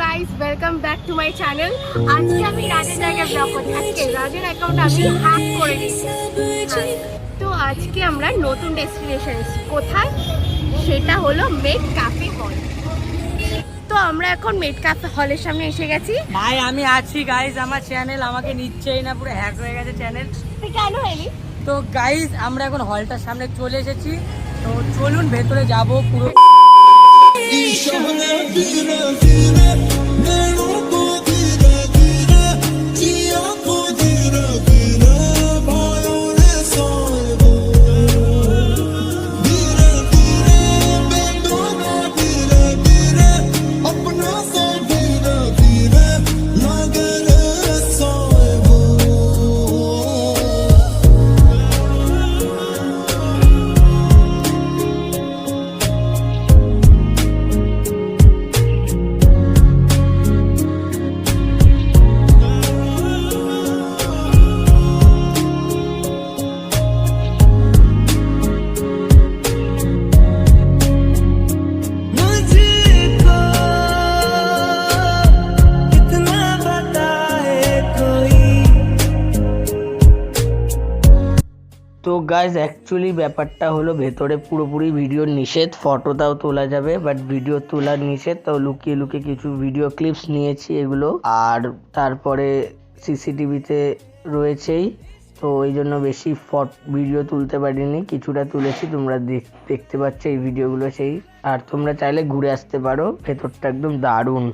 Guys welcome back to my channel. আজকে আমি রাজের জায়গায় ব্লগ করছি। আজকে রাজের অ্যাকাউন্ট আমি হ্যাক করে দিয়েছি। তো আজকে আমরা নতুন ডেস্টিনেশন এসেছি। কোথায়? সেটা হলো মেড ক্যাফে হল। তো আমরা এখন মেড ক্যাফে হলের সামনে এসে গেছি। ভাই আমি আছি গাইস, আমার চ্যানেল আমাকে নিচ্ছেই না, পুরো হ্যাক হয়ে গেছে চ্যানেল। কেন হয়নি? তো গাইস আমরা এখন হলটার সামনে চলে এসেছি, তো চলুন ভেতরে যাব। পুরো তো গাইজ অ্যাকচুয়ালি ব্যাপারটা হলো ভেতরে পুরোপুরি ভিডিও নিষেধ, ফটোটাও তোলা যাবে বাট ভিডিও তোলার নিষেধ। তো লুকিয়ে লুকিয়ে কিছু ভিডিও ক্লিপস নিয়েছি এগুলো, আর তারপরে সিসিটিভিতে রয়েছেই, তো এই জন্য বেশি ভিডিও তুলতে পারিনি, কিছুটা তুলেছি, তোমরা দেখতে পাচ্ছ এই ভিডিওগুলো সেই। আর তোমরা চাইলে ঘুরে আসতে পারো, ভেতরটা একদম দারুণ।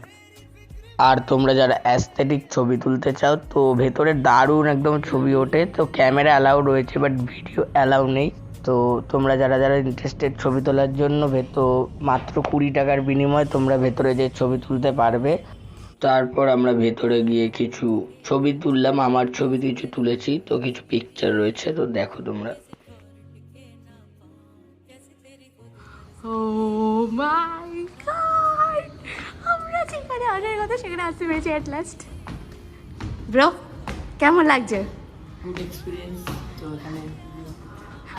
আর তোমরা যারা অ্যাস্থেটিক ছবি তুলতে চাও তো ভেতরে দারুণ একদম ছবি ওঠে। তো ক্যামেরা অ্যালাউ রয়েছে বাট ভিডিও অ্যালাউ নেই। তো তোমরা যারা যারা ইন্টারেস্টেড ছবি তোলার জন্য মাত্র 20 টাকার বিনিময়ে তোমরা ভেতরে যে ছবি তুলতে পারবে। তারপর আমরা ভেতরে গিয়ে কিছু ছবি তুললাম, আমার ছবি কিছু তুলেছি, তো কিছু পিকচার রয়েছে, তো দেখো তোমরা। Oh my god! আমরা যেখানে আসার কথা সেখানে আসতে পেরেছি এট লাস্ট। ব্রো কেমন লাগছে? Good experience. তো এখানে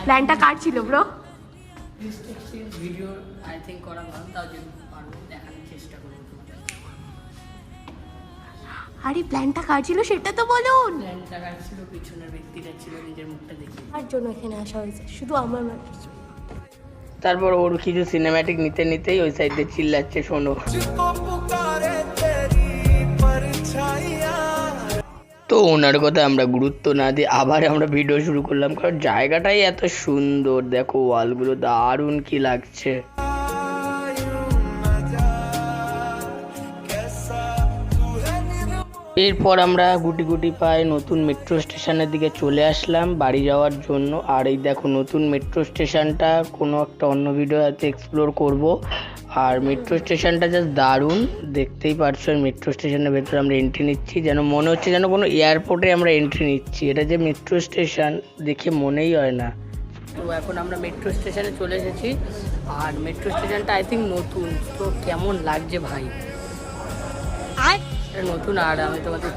প্ল্যানটা কার ছিল ব্রো? ভিডিও আই থিঙ্ক করা ভালো, তাও যদি পারবো দেখানোর চেষ্টা করবো তোমাদের। আরে প্ল্যানটা কার ছিল সেটা তো বলুন। প্ল্যানটা কার ছিল? পিছনের ব্যক্তিটা ছিল, নিজের মুখটা দেখি তার জন্য এখানে আসা হয়েছে, শুধু আমার মানুষ। তারপর ওর কিছু সিনেম্যাটিক নিতে নিতেই ওই সাইডে চিল্লাচ্ছে শোনো। তো ওনার কথা আমরা গুরুত্ব না দিয়ে আবার আমরা ভিডিও শুরু করলাম, কারণ জায়গাটাই এত সুন্দর। দেখো ওয়ালগুলো দারুণ কি লাগছে। এরপর আমরা গুটি গুটি পায়ে নতুন মেট্রো স্টেশনের দিকে চলে আসলাম বাড়ি যাওয়ার জন্য। আর এই দেখো নতুন মেট্রো স্টেশনটা, কোনো একটা অন্য ভিডিও হয়তো এক্সপ্লোর করব। আর মেট্রো স্টেশনটা জাস্ট দারুণ, দেখতেই পারছো। মেট্রো স্টেশনের ভেতরে আমরা এন্ট্রি নিচ্ছি, যেন মনে হচ্ছে যেন কোনো এয়ারপোর্টে আমরা এন্ট্রি নিচ্ছি। এটা যে মেট্রো স্টেশন দেখে মনেই হয় না। তো এখন আমরা মেট্রো স্টেশনে চলে এসেছি, আর মেট্রো স্টেশনটা আই থিঙ্ক নতুন। তো কেমন লাগছে ভাই? নতুন। আর আমি তোমাদের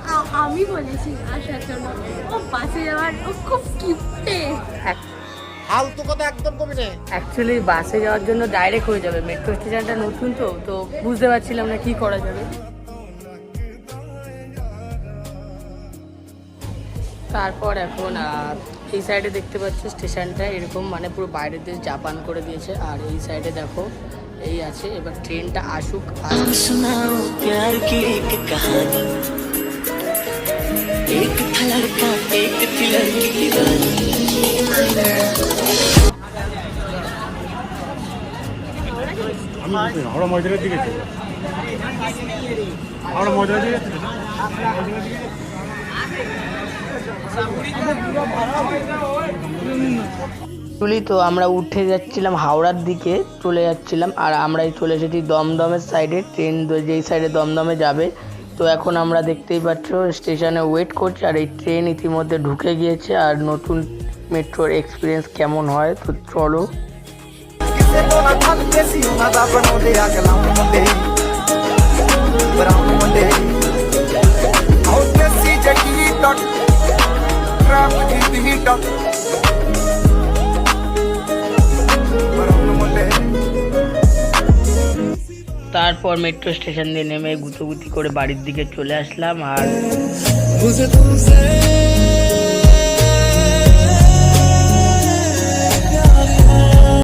আমি বলেছি আসার জন্য, ও বাসে যাওয়ার ও খুব কিপটে। ফালতু কথা একদম কমে নেই। অ্যাকচুয়ালি বাসে যাওয়ার জন্য ডাইরেক্ট হয়ে যাবে, মেট্রো স্টেশনটা নতুন তো বুঝতে পারছিলাম না কি করা যাবে। তারপর এখন এই সাইডে দেখতে পাচ্ছ স্টেশনটা এরকম, মানে পুরো বাইরের দেশ জাপান করে দিয়েছে। আর এই সাইডে দেখো এই আছে, এবার ট্রেনটা আসুক। আমরা ময়দানের দিকে আমরা ময়দানের দিকে তো আমরা উঠে যাচ্ছিলাম হাওড়ার দিকে চলে যাচ্ছিলাম, আর আমরাই চলে এসেছি দমদমের সাইডে। ট্রেন যেই সাইডে দমদমে যাবে, তো এখন আমরা দেখতেই পাচ্ছ স্টেশনে ওয়েট করছি। আর এই ট্রেন ইতিমধ্যে ঢুকে গিয়েছে। আর নতুন মেট্রোর এক্সপিরিয়েন্স কেমন হয় তো চলো। তারপর মেট্রো স্টেশন দিয়ে নেমে গুতোগুতি করে বাড়ির দিকে চলে আসলাম। আর मुझे तुमसे